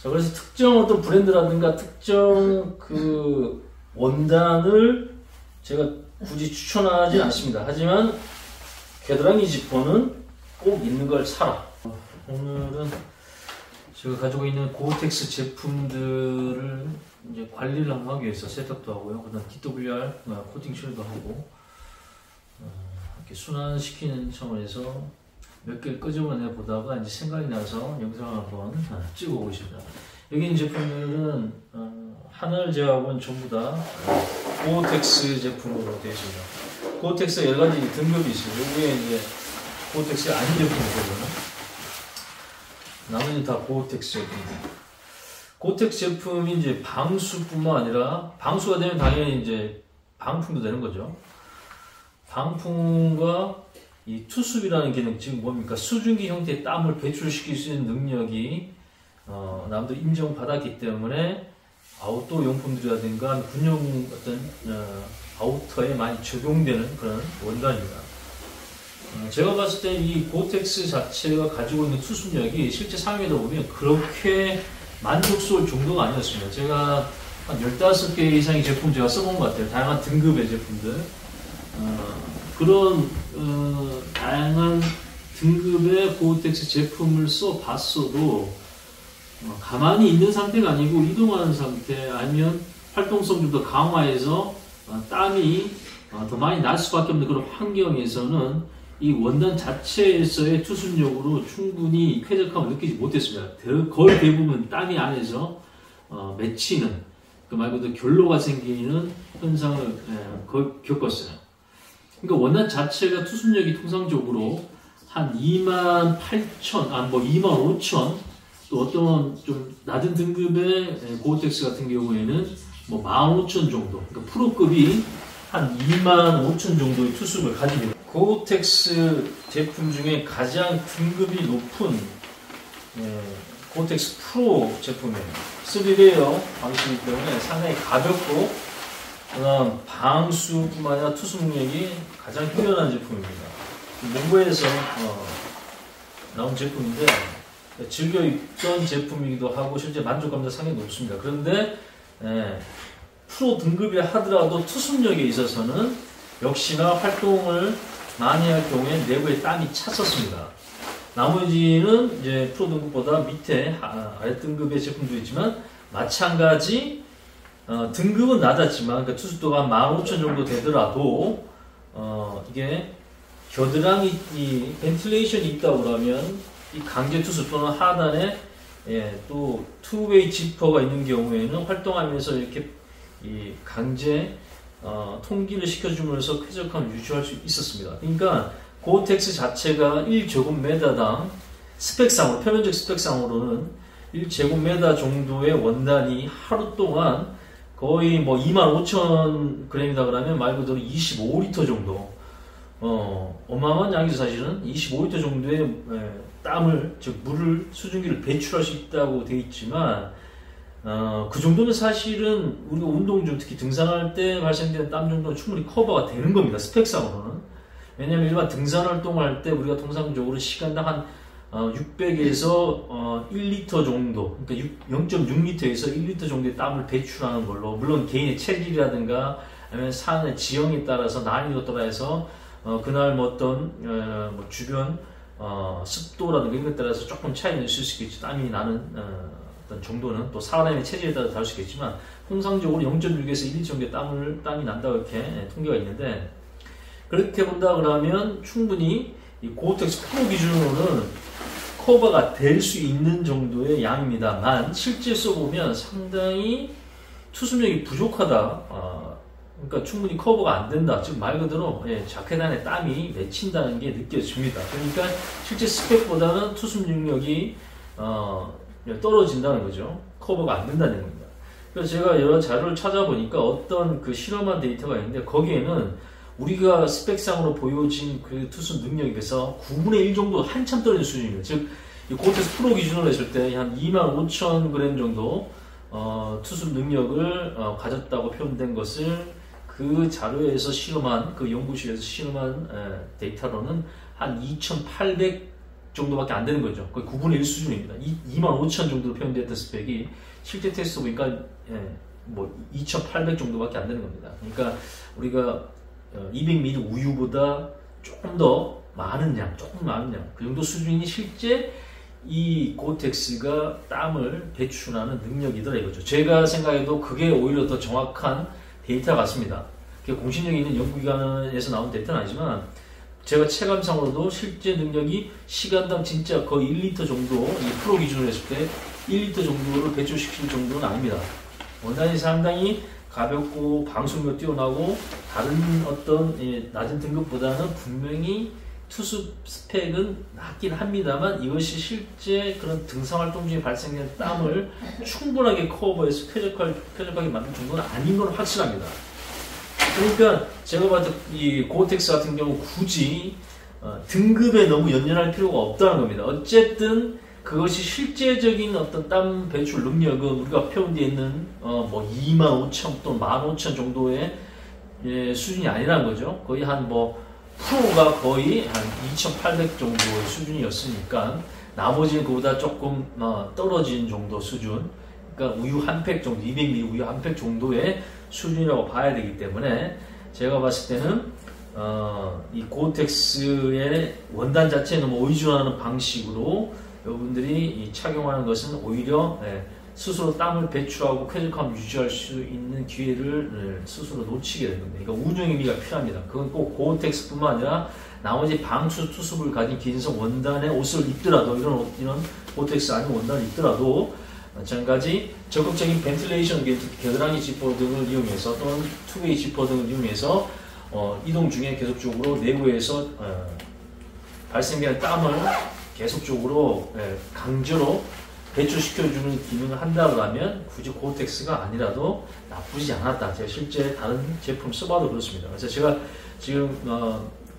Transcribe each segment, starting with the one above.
자, 그래서 특정 어떤 브랜드라든가 특정 그 원단을 제가 굳이 추천하지 않습니다. 하지만 겨드랑이 지퍼는 꼭 있는 걸 사라. 오늘은 제가 가지고 있는 고텍스 제품들을 이제 관리를 한번 하기 위해서 세탁도 하고요. 그다음 DWR 코팅 처리도 하고 이렇게 순환시키는 차원에서 몇 개를 끄집어내 보다가 이제 생각이 나서 영상을 한번 찍어보고 있습니다. 여기 있는 제품들은 하나를 제외하고는 전부 다 고텍스 제품으로 되어 있습니다. 고텍스 여러 가지 등급이 있습니다. 여기에 이제 고텍스 아닌 제품이거든요. 나머지 다 고텍스 제품입니다. 고텍스 제품이 이제 방수뿐만 아니라 방수가 되면 당연히 이제 방풍도 되는 거죠. 방풍과 이 투습이라는 기능, 즉 뭡니까? 수증기 형태의 땀을 배출시킬 수 있는 능력이 남도 인정받았기 때문에 아웃도어 용품들이라든가 군용 어떤 아우터에 많이 적용되는 그런 원단입니다. 제가 봤을 때 이 고텍스 자체가 가지고 있는 투습력이 실제 사용하다 보면 그렇게 만족스러울 정도가 아니었습니다. 제가 한 15개 이상의 제품 제가 써본 것 같아요. 다양한 등급의 제품들. 그런 다양한 등급의 고텍스 제품을 써봤어도 가만히 있는 상태가 아니고 이동하는 상태 아니면 활동성 좀 더 강화해서 땀이 더 많이 날 수밖에 없는 그런 환경에서는 이 원단 자체에서의 투습력으로 충분히 쾌적함을 느끼지 못했습니다. 거의 대부분 땀이 안에서 맺히는 그 말 그대로 결로가 생기는 현상을 겪었어요. 그러니까 원단 자체가 투습력이 통상적으로 한 28,000, 25,000, 또 어떤 좀 낮은 등급의 고텍스 같은 경우에는 뭐 15,000 정도, 그러니까 프로급이 한 25,000 정도의 투습을 가집니다. 고텍스 제품 중에 가장 등급이 높은 고텍스 프로 제품이에요. 3레이어 방식이기 때문에 상당히 가볍고 그다음 방수뿐만 아니라 투습 능력이 가장 뛰어난 제품입니다. 몽고에서 나온 제품인데 즐겨 입던 제품이기도 하고 실제 만족감도 상당히 높습니다. 그런데 프로 등급이라 하더라도 투습력에 있어서는 역시나 활동을 많이 할 경우에 내부에 땀이 찼었습니다. 나머지는 이제 프로 등급보다 밑에 아래 등급의 제품도 있지만 마찬가지 등급은 낮았지만 그 투습도가 15,000 정도 되더라도 이게 겨드랑이 이 벤틸레이션이 있다고 그러면 이 강제 투습 또는 하단에 또 투웨이 지퍼가 있는 경우에는 활동하면서 이렇게 이 강제 통기를 시켜주면서 쾌적함을 유지할 수 있었습니다. 그러니까 고텍스 자체가 1제곱미터당 스펙상으로 표면적 스펙상으로는 1제곱미터 정도의 원단이 하루 동안 거의 뭐 25,000g이다 그러면 말 그대로 25리터 정도 어마어마한 양이죠. 사실은 25리터 정도의 땀을, 즉 물을, 수증기를 배출할 수 있다고 되어 있지만 그 정도면 사실은 우리가 운동 중 특히 등산할 때 발생되는 땀 정도는 충분히 커버가 되는 겁니다. 스펙상으로는. 왜냐하면 일반 등산 활동을 할 때 우리가 통상적으로 시간당 한 600에서 1리터 정도, 그러니까 0.6리터에서 1리터 정도의 땀을 배출하는 걸로, 물론 개인의 체질이라든가 아니면 산의 지형에 따라서 난이도 따라서 그날 뭐 어떤 뭐 주변 습도라든가 이런 것 따라서 조금 차이는 있을 수 있겠죠. 땀이 나는 어떤 정도는 또 사람의 체질에 따라 다를 수 있겠지만 통상적으로 0.6에서 1리터 정도의 땀이 난다고 이렇게 통계가 있는데, 그렇게 본다 그러면 충분히 이 고텍스 프로 기준으로는 커버가 될 수 있는 정도의 양입니다만 실제 써보면 상당히 투습력이 부족하다. 그러니까 충분히 커버가 안 된다. 즉 말 그대로 자켓 안에 땀이 맺힌다는 게 느껴집니다. 그러니까 실제 스펙보다는 투습 능력이 떨어진다는 거죠. 커버가 안 된다는 겁니다. 그래서 제가 여러 자료를 찾아보니까 어떤 그 실험한 데이터가 있는데 거기에는 우리가 스펙상으로 보여진 그 투습 능력에 비해서 9분의 1 정도 한참 떨어진 수준입니다. 즉, 이 고텍스 프로 기준으로 했을 때 한 25,000g 정도 투습 능력을 가졌다고 표현된 것을 그 자료에서 실험한, 그 연구실에서 실험한 데이터로는 한 2,800 정도밖에 안 되는 거죠. 거의 9분의 1 수준입니다. 25,000 정도로 표현되었던 스펙이 실제 테스트 보니까 뭐 2,800 정도밖에 안 되는 겁니다. 그러니까 우리가 200ml 우유보다 조금 더 많은 양, 그 정도 수준이 실제 이 고텍스가 땀을 배출하는 능력이더라 이거죠. 제가 생각해도 그게 오히려 더 정확한 데이터 같습니다. 그게 공신력이 있는 연구기관에서 나온 데이터는 아니지만 제가 체감상으로도 실제 능력이 시간당 진짜 거의 1리터 정도, 이 프로 기준으로 했을 때 1리터 정도를 배출시킬 정도는 아닙니다. 원단이 상당히 가볍고 방수력도 뛰어나고 다른 어떤 낮은 등급보다는 분명히 투수 스펙은 낮긴 합니다만 이것이 실제 그런 등산활동 중에 발생된 땀을 충분하게 커버해서 쾌적하게 만들 정도는 아닌 건 확실합니다. 그러니까 제가 봤을 때 이 고텍스 같은 경우 굳이 등급에 너무 연연할 필요가 없다는 겁니다. 어쨌든 그것이 실제적인 어떤 땀 배출 능력은 우리가 표현되어 있는 뭐 25,000 또는 15,000 정도의 수준이 아니라는 거죠. 거의 한 뭐 프로가 거의 한 2,800 정도의 수준이었으니까 나머지는 그보다 조금 떨어진 정도 수준, 그러니까 우유 한 팩 정도, 200ml 우유 한 팩 정도의 수준이라고 봐야 되기 때문에 제가 봤을 때는 이 고텍스의 원단 자체는 뭐 오이존하는 방식으로 여러분들이 착용하는 것은 오히려 스스로 땀을 배출하고 쾌적함을 유지할 수 있는 기회를 스스로 놓치게 되는 겁니다. 그러니까 운용 의미가 필요합니다. 그건 꼭 고텍스뿐만 아니라 나머지 방수 투습을 가진 긴성 원단의 옷을 입더라도 이런 고텍스 아닌 원단을 입더라도 마찬가지 적극적인 벤틸레이션 겨드랑이 지퍼 등을 이용해서 또는 투웨이 지퍼 등을 이용해서 이동 중에 계속적으로 내부에서 발생되는 땀을 계속적으로 강제로 배출시켜주는 기능을 한다고 하면 굳이 고텍스가 아니라도 나쁘지 않았다. 제가 실제 다른 제품 써봐도 그렇습니다. 그래서 제가 지금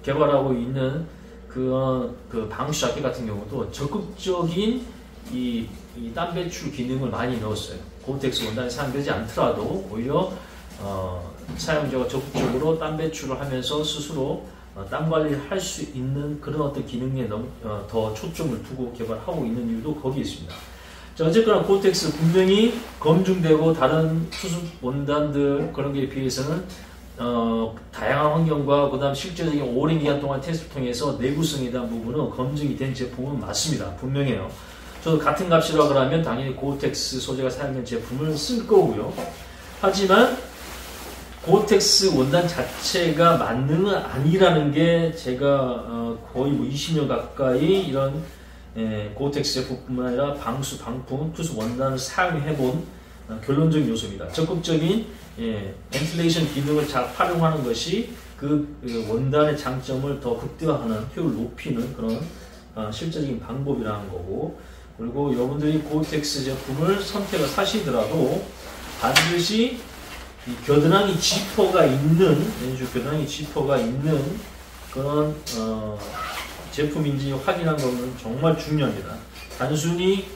개발하고 있는 그 방수 자켓 같은 경우도 적극적인 이 땀 배출 기능을 많이 넣었어요. 고텍스 원단이 사용되지 않더라도 오히려 사용자가 적극적으로 땀 배출을 하면서 스스로 땀 관리를 할 수 있는 그런 어떤 기능에 더 초점을 두고 개발하고 있는 이유도 거기에 있습니다. 자, 어쨌거나 고텍스 분명히 검증되고 다른 수습 원단들 그런 게 비해서는 다양한 환경과 그 다음 실제적인 오랜 기간 동안 테스트를 통해서 내구성에 대한 부분은 검증이 된 제품은 맞습니다. 분명해요. 저도 같은 값이라고 그러면 당연히 고텍스 소재가 사용된 제품을 쓸 거고요. 하지만 고텍스 원단 자체가 만능은 아니라는 게 제가 거의 뭐 20년 가까이 이런 고텍스 제품뿐만 아니라 방수, 방풍, 투수 원단을 사용해본 결론적인 요소입니다. 적극적인 벤틸레이션 기능을 잘 활용하는 것이 그 원단의 장점을 더 극대화하는, 효율을 높이는 그런 실제적인 방법이라는 거고, 그리고 여러분들이 고텍스 제품을 선택을 하시더라도 반드시 이 겨드랑이 지퍼가 있는, 겨드랑이 지퍼가 있는 그런 제품인지 확인한 것은 정말 중요합니다. 단순히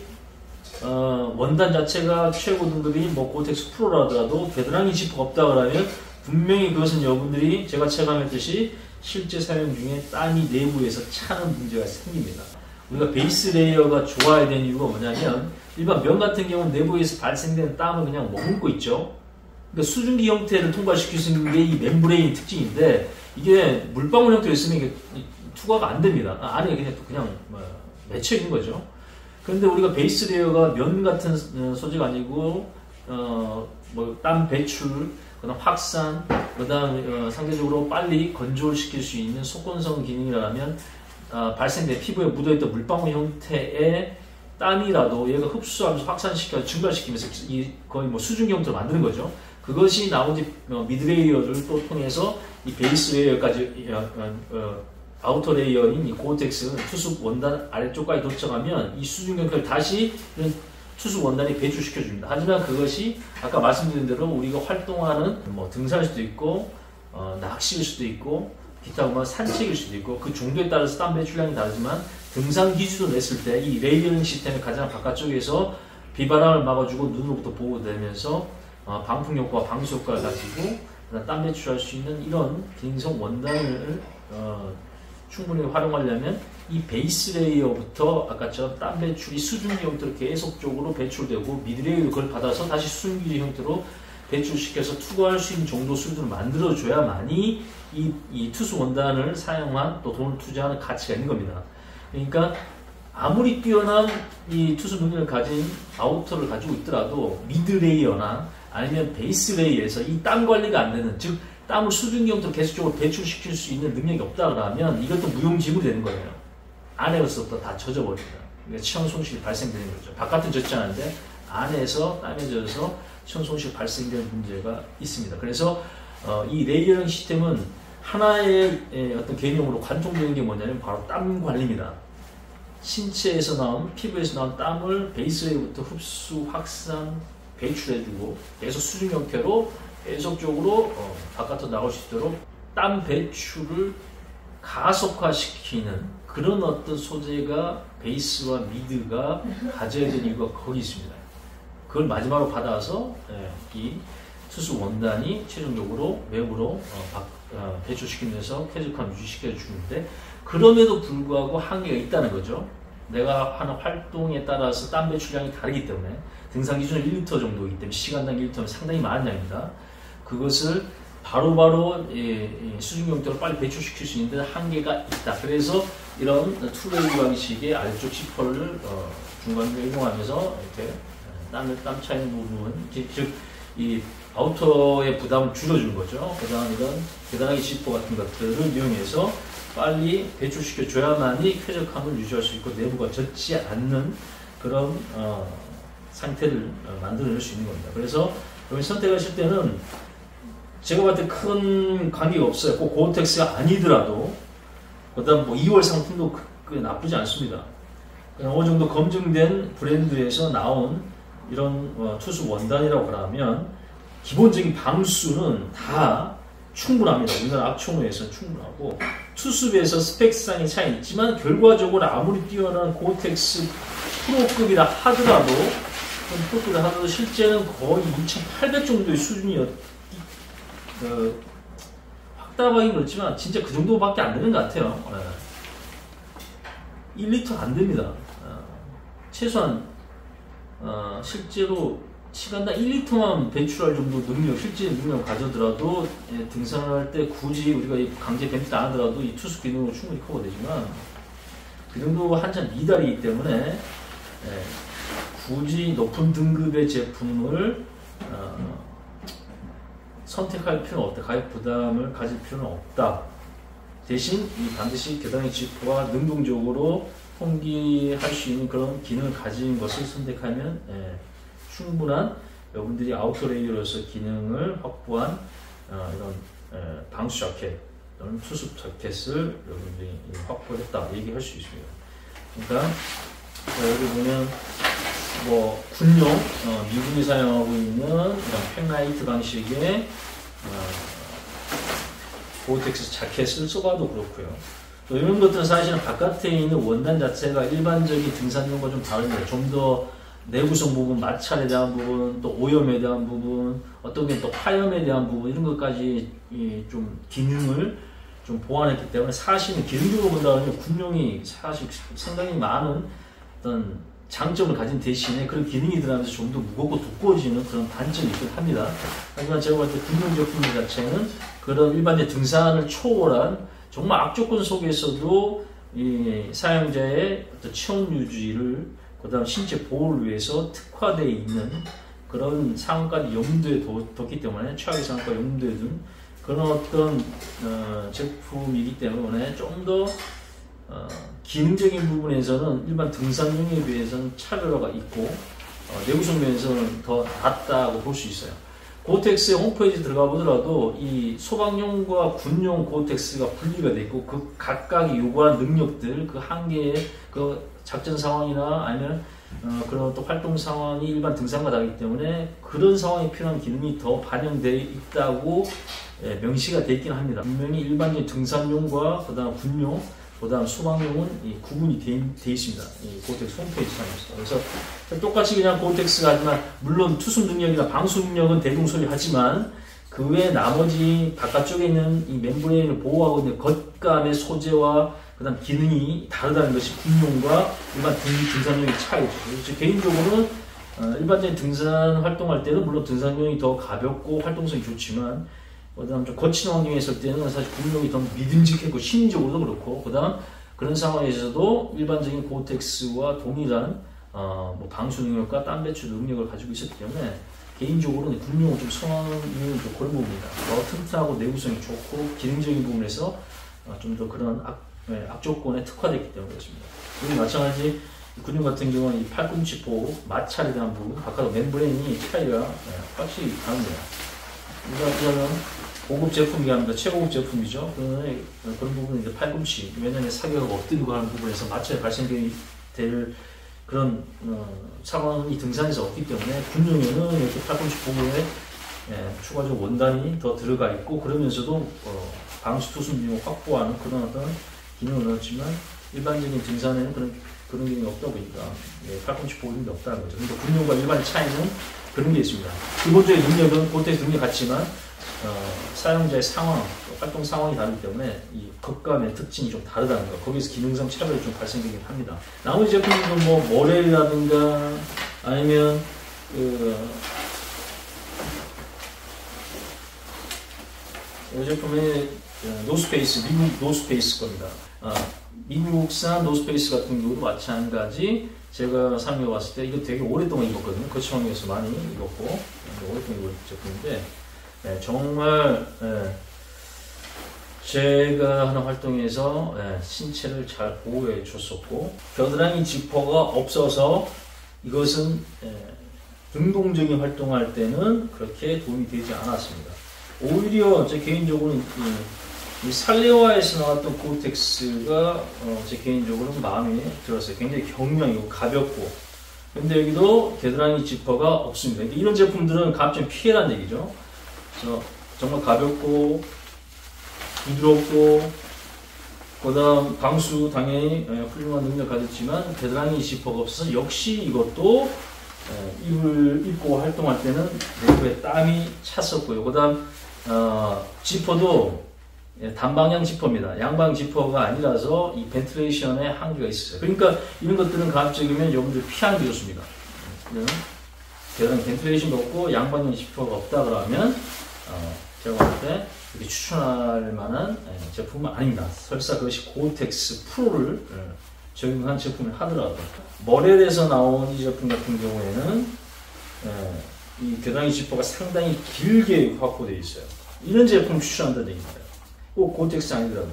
원단 자체가 최고 등급인 뭐 고텍스 프로라더라도 겨드랑이 지퍼가 없다 그러면 분명히 그것은 여러분들이 제가 체감했듯이 실제 사용 중에 땀이 내부에서 차는 문제가 생깁니다. 우리가 베이스 레이어가 좋아야 되는 이유가 뭐냐면 일반 면 같은 경우는 내부에서 발생되는 땀을 그냥 머금고 있죠. 그러니까 수증기 형태를 통과시킬 수 있는 게 이 멤브레인 특징인데 이게 물방울 형태로 있으면 이게 투과가 안 됩니다. 안에 그냥 맺혀 있는 거죠. 그런데 우리가 베이스 레이어가 면 같은 소재가 아니고 뭐 땀 배출, 그다음 확산, 그다음 상대적으로 빨리 건조를 시킬 수 있는 속건성 기능이라면 발생된 피부에 묻어있던 물방울 형태의 땀이라도 얘가 흡수하면서 확산시켜서 증발시키면서 거의 뭐 수증기 형태로 만드는 거죠. 그것이 나머지 미드레이어를 또 통해서 이 베이스 레이어까지 아우터 레이어인 이 고텍스 투습 원단 아래쪽까지 도착하면 이 수증기 형태를 다시 투습 원단이 배출시켜줍니다. 하지만 그것이 아까 말씀드린 대로 우리가 활동하는 뭐 등산일 수도 있고 낚시일 수도 있고 기타 뭐 산책일 수도 있고 그 정도에 따라서 땀 배출량이 다르지만 등산 기준으로 냈을 때 이 레이어링 시스템의 가장 바깥쪽에서 비바람을 막아주고 눈으로부터 보호되면서 방풍 효과와 방수 효과를 가지고 땀 배출할 수 있는 이런 긴성 원단을 충분히 활용하려면 이 베이스 레이어부터 아까처럼 땀 배출이 수증기 형태로 계속적으로 배출되고 미드 레이어도 그걸 받아서 다시 수증기 형태로 배출시켜서 투과할 수 있는 정도 수준을 만들어줘야만이 이 투수 원단을 사용한 또 돈을 투자하는 가치가 있는 겁니다. 그러니까 아무리 뛰어난 이 투수 능력을 가진 아우터를 가지고 있더라도 미드 레이어나 아니면 베이스 레이어에서 이 땀 관리가 안 되는, 즉 땀을 수증기 형태로 계속적으로 배출시킬 수 있는 능력이 없다 그러면 이것도 무용지물이 되는 거예요. 안에서부터 다 젖어버립니다. 그러니까 체온 손실이 발생되는 거죠. 바깥은 젖지 않은데 안에서 땀에 젖어서 체온 손실 발생되는 문제가 있습니다. 그래서 이 레이어링 시스템은 하나의 어떤 개념으로 관통되는 게 뭐냐면 바로 땀 관리입니다. 신체에서 나온, 피부에서 나온 땀을 베이스 레이어부터 흡수, 확산, 배출해주고 계속 수증 형태로 계속적으로 바깥으로 나올 수 있도록 땀 배출을 가속화시키는 그런 어떤 소재가 베이스와 미드가 가져야 되는 이유가 거기 있습니다. 그걸 마지막으로 받아서 이 투수 원단이 최종적으로 외부로 배출시키면서 쾌적함 유지시켜 주는데, 그럼에도 불구하고 한계가 있다는 거죠. 내가 하는 활동에 따라서 땀 배출량이 다르기 때문에 등산 기준은 1리터 정도이기 때문에 시간당 1리터면 상당히 많은 양입니다. 그것을 바로바로 수증기 형태로 빨리 배출시킬 수 있는데 한계가 있다. 그래서 이런 투레이 방식의 아래쪽 지퍼를 중간으로 이용하면서 이렇게 땀 차이는 부분, 즉 이 아우터의 부담을 줄여주는 거죠. 그 다음 이런 계단하기 지퍼 같은 것들을 이용해서 빨리 배출시켜 줘야만이 쾌적함을 유지할 수 있고 내부가 젖지 않는 그런 상태를 만들어낼 수 있는 겁니다. 그래서 여러분 선택하실 때는 제가 봤을 때 큰 관계가 없어요. 꼭 고어텍스가 아니더라도 그 다음 뭐 2월 상품도 나쁘지 않습니다. 그냥 어느 정도 검증된 브랜드에서 나온 이런 투수 원단이라고 하면 기본적인 방수는 다 충분합니다. 우리나라 악청호에서는 충분하고 투수배에서 스펙상의 차이 있지만 결과적으로 아무리 뛰어난 고어텍스 프로급이라 하더라도 실제는 거의 2,800 정도의 수준이 확답하긴 그렇지만 진짜 그 정도밖에 안 되는 것 같아요. 1리터 안 됩니다. 최소한 실제로 시간당 1리터만 배출할 정도 능력, 실제 능력을 가져더라도 등산할 때 굳이 우리가 강제 벤트 안 하더라도 이 투수 기능으로 충분히 커버되지만 그 정도 한참 미달이기 때문에 굳이 높은 등급의 제품을 선택할 필요는 없다. 가격 부담을 가질 필요는 없다. 대신 반드시 계단의 지퍼와 능동적으로 통기할 수 있는 그런 기능을 가진 것을 선택하면 충분한 여러분들이 아우터 레이어로서 기능을 확보한 이런 방수 자켓 또는 투수 자켓을 여러분들이 확보했다 얘기할 수 있습니다. 그러니까 여기 보면 뭐 군용 미군이 사용하고 있는 이런 펜라이트 방식의 고어텍스 자켓을 써봐도 그렇고요. 또 이런 것들은 사실은 바깥에 있는 원단 자체가 일반적인 등산용과 좀 다릅니다. 좀 더 내구성 부분, 마찰에 대한 부분, 또 오염에 대한 부분, 어떤 게 또 화염에 대한 부분 이런 것까지 좀 기능을 좀 보완했기 때문에 사실은 기능적으로 본다면 군용이 사실 상당히 많은 어떤 장점을 가진 대신에 그런 기능이 들어가면서 좀 더 무겁고 두꺼워지는 그런 단점이 있긴 합니다. 하지만 제가 볼 때 군용 제품 자체는 그런 일반적 등산을 초월한 정말 악조건 속에서도 이 사용자의 어떤 체온 유지를 그 다음 신체 보호를 위해서 특화되어 있는 그런 상황까지 염두에 뒀기 때문에 최악의 상황까지 염두에 둔 그런 어떤 제품이기 때문에 좀 더 기능적인 부분에서는 일반 등산용에 비해서는 차별화가 있고 내구성 면에서는 더 낫다고 볼 수 있어요. 고어텍스의 홈페이지 들어가 보더라도 이 소방용과 군용 고어텍스가 분리가 되어 있고 그 각각이 요구하는 능력들, 그 한계의 그 작전 상황이나 아니면 그런 또 활동 상황이 일반 등산과 다르기 때문에 그런 상황에 필요한 기능이 더 반영되어 있다고 명시가 되어 있긴 합니다. 분명히 일반적인 등산용과 그 다음 군용, 그 다음 소방용은 구분이 되어 있습니다. 이 고어텍스 홈페이지 상에서. 그래서 똑같이 그냥 고어텍스가 하지만 물론 투수 능력이나 방수 능력은 대동소이하지만 그 외에 나머지 바깥쪽에 있는 이 멤브레인을 보호하고 있는 겉감의 소재와 그다음 기능이 다르다는 것이 군용과 일반 등산용의 차이죠. 그래서 개인적으로는 일반적인 등산 활동할 때는 물론 등산용이 더 가볍고 활동성이 좋지만 그다음 좀 거친 환경에 있을 때는 사실 군용이 더 믿음직하고 심리적으로도 그렇고 그다음 그런 상황에서도 일반적인 고텍스와 동일한 뭐 방수 능력과 땀 배출 능력을 가지고 있었기 때문에 개인적으로는 군용을 좀 선호하는 이유는 좀 그런 부분입니다. 더 튼튼하고 내구성이 좋고 기능적인 부분에서 좀 더 그런 악조건에 특화되기 때문에 그렇습니다. 그리고 마찬가지 군용 같은 경우는 이 팔꿈치포, 마찰에 대한 부분, 바깥 멤브레인이 차이가 확실히 다릅니다. 이거는 고급 제품이긴 합니다. 최고급 제품이죠. 그런 부분은 이제 팔꿈치, 왜냐하면 사격을 엎드리고 하는 부분에서 마찰이 발생될 그런 상황이 등산에서 없기 때문에 군용에는 이렇게 팔꿈치 부분에 추가적 원단이 더 들어가 있고 그러면서도 방수 투순 확보하는 그런 어떤 기능을 넣었지만 일반적인 등산에는 그런 기능이 없다 보니까 팔꿈치 보호등이 없다는 거죠. 그러니까 군용과 일반의 차이는 그런 게 있습니다. 기본적인 능력은 고텍스 능력이 같지만 사용자의 상황, 활동 상황이 다르기 때문에 이 겉감의 특징이 좀 다르다는 거. 거기서 기능상 차별이 좀 발생되긴 합니다. 나머지 제품들은 뭐 모렐이라든가 아니면 이 제품은 노스페이스, 미국 노스페이스 겁니다. 미국산 노스페이스 같은 경우도 마찬가지. 제가 사용해 봤을 때 이거 되게 오랫동안 입었거든요. 거친 환경에서 많이 입었고 오랫동안 입은 제품인데 정말 제가 하는 활동에서 신체를 잘 보호해 줬었고 겨드랑이 지퍼가 없어서 이것은 능동적인 활동할 때는 그렇게 도움이 되지 않았습니다. 오히려 제 개인적으로는 이 살레와에서 나왔던 고텍스가 제 개인적으로는 마음에 들었어요. 굉장히 경량이고 가볍고 근데 여기도 겨드랑이 지퍼가 없습니다. 그러니까 이런 제품들은 갑자기 피해란 얘기죠. 그래서 정말 가볍고 부드럽고 그다음 방수 당연히 훌륭한 능력 가졌지만 겨드랑이 지퍼가 없어서 역시 이것도 입고 활동할 때는 내부에 땀이 찼었고요. 그다음 지퍼도 단방향 지퍼입니다. 양방 지퍼가 아니라서 이 벤틸레이션에 한계가 있어요. 그러니까 이런 것들은 가급적이면 여러분들 피하는 게 좋습니다. 겨드랑이 벤틸레이션도 없고 양방향 지퍼가 없다 그러면 제가 볼 때 이렇게 추천할 만한 제품은 아닙니다. 설사 그것이 고텍스 프로를 적용한 제품을 하더라도 머렐에서 나온 이 제품 같은 경우에는 이 겨드랑이 지퍼가 상당히 길게 확보되어 있어요. 이런 제품 추천한다는 얘기입니다. 꼭 고텍스 아니더라도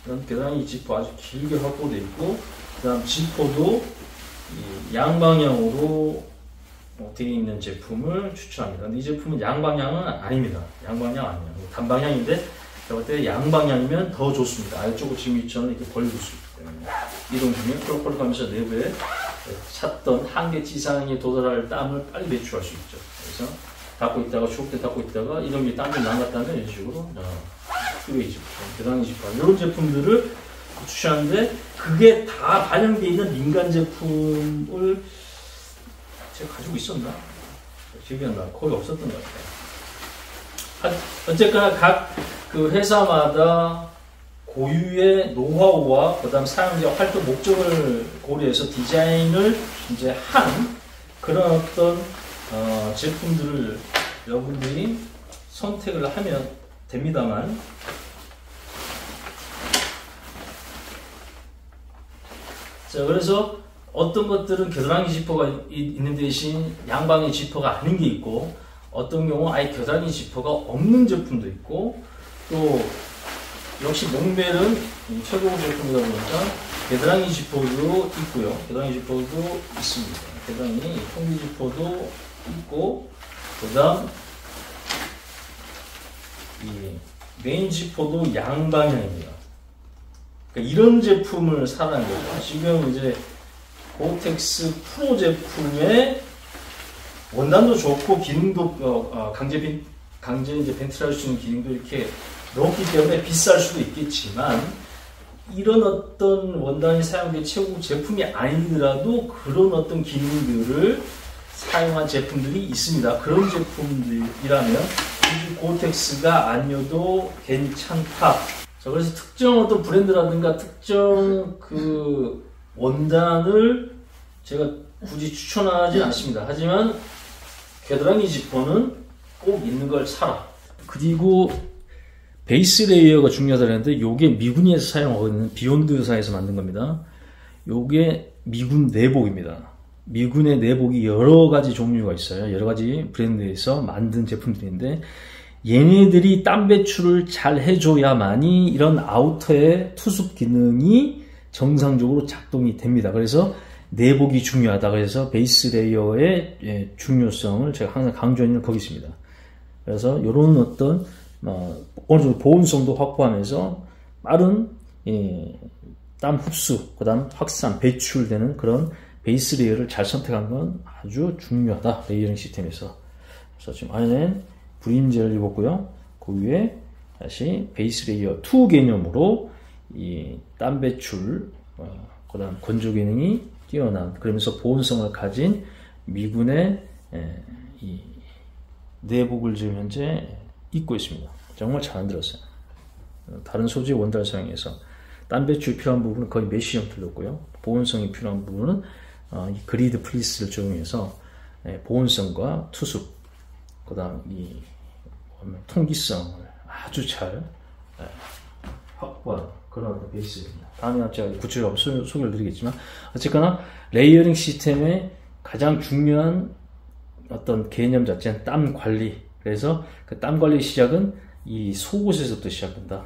이런 겨드랑이 지퍼 아주 길게 확보되어 있고 그 다음 지퍼도 양방향으로 되어 있는 제품을 추천합니다. 근데 이 제품은 양방향은 아닙니다. 양방향 아니에요. 단방향인데 제가 볼 때 양방향이면 더 좋습니다. 아래쪽으로 지금 이처럼 이렇게 벌려줄 수 있기 때문에 이동 중에 펄펄 하면서 내부에 찼던 한계치 이상에 도달할 땀을 빨리 배출할 수 있죠. 그래서 닫고 있다가 추울 때 닫고 있다가 이런 게 땀이 남았다면 이런 식으로 뚜레이지, 겨드랑이 지퍼 이런 제품들을 추천하는데 그게 다 반영되어 있는 민간 제품을 제가 가지고 있었나? 기억이 안 나. 거의 없었던 것 같아요. 어쨌거나 각 그 회사마다 고유의 노하우와 그다음 사용자 활동 목적을 고려해서 디자인을 이제 한 그런 어떤 제품들을 여러분들이 선택을 하면 됩니다만 자 그래서 어떤 것들은 겨드랑이 지퍼가 있는 대신 양방의 지퍼가 아닌 게 있고 어떤 경우 아예 겨드랑이 지퍼가 없는 제품도 있고 또 역시 몽벨은 최고급 제품이다 보니까 겨드랑이 지퍼도 있고요. 겨드랑이 지퍼도 있습니다. 겨드랑이 통기 지퍼도 있고 그 다음 이 메인 지퍼도 양방향입니다. 그러니까 이런 제품을 사라는 거죠. 지금 이제 고텍스 프로 제품의 원단도 좋고 기능도 강제 이제 벤틀할 수 있는 기능도 이렇게 넣었기 때문에 비쌀 수도 있겠지만 이런 어떤 원단이 사용된 최고급 제품이 아니더라도 그런 어떤 기능들을 사용한 제품들이 있습니다. 그런 제품들이라면 굳이 고텍스가 아니어도 괜찮다. 자, 그래서 특정 어떤 브랜드라든가 특정 그 원단을 제가 굳이 추천하지 않습니다. 하지만 겨드랑이 지퍼는 꼭 있는 걸 사라. 그리고 베이스 레이어가 중요하다고 했는데 요게 미군에서 사용하고 있는 비욘드사에서 만든 겁니다. 요게 미군 내복입니다. 미군의 내복이 여러 가지 종류가 있어요. 여러 가지 브랜드에서 만든 제품들인데 얘네들이 땀 배출을 잘 해줘야만이 이런 아우터의 투습 기능이 정상적으로 작동이 됩니다. 그래서 내복이 중요하다. 그래서 베이스 레이어의 중요성을 제가 항상 강조하는 거기 있습니다. 그래서 이런 어떤 어느 정도 보온성도 확보하면서 빠른 땀 흡수, 그 다음 확산, 배출되는 그런 베이스 레이어를 잘 선택한 건 아주 중요하다. 레이어링 시스템에서. 그래서 지금 안에는 브림젤을 입었고요. 그 위에 다시 베이스 레이어 2 개념으로 이 땀 배출, 그 다음 건조 기능이 뛰어난, 그러면서 보온성을 가진 미군의 이 내복을 지금 현재 입고 있습니다. 정말 잘 만들었어요. 다른 소재의 원단을 사용해서 땀 배출이 필요한 부분은 거의 메쉬형 틀렸고요. 보온성이 필요한 부분은 이 그리드 플리스를 적용해서 보온성과 투습, 그 다음 이 통기성을 아주 잘 확보한 그런 베이스입니다. 다음에 제가 구체적으로 소개를 드리겠지만 어쨌거나 레이어링 시스템의 가장 중요한 어떤 개념 자체는 땀 관리. 그래서 그 땀 관리 시작은 이 속옷에서부터 시작된다.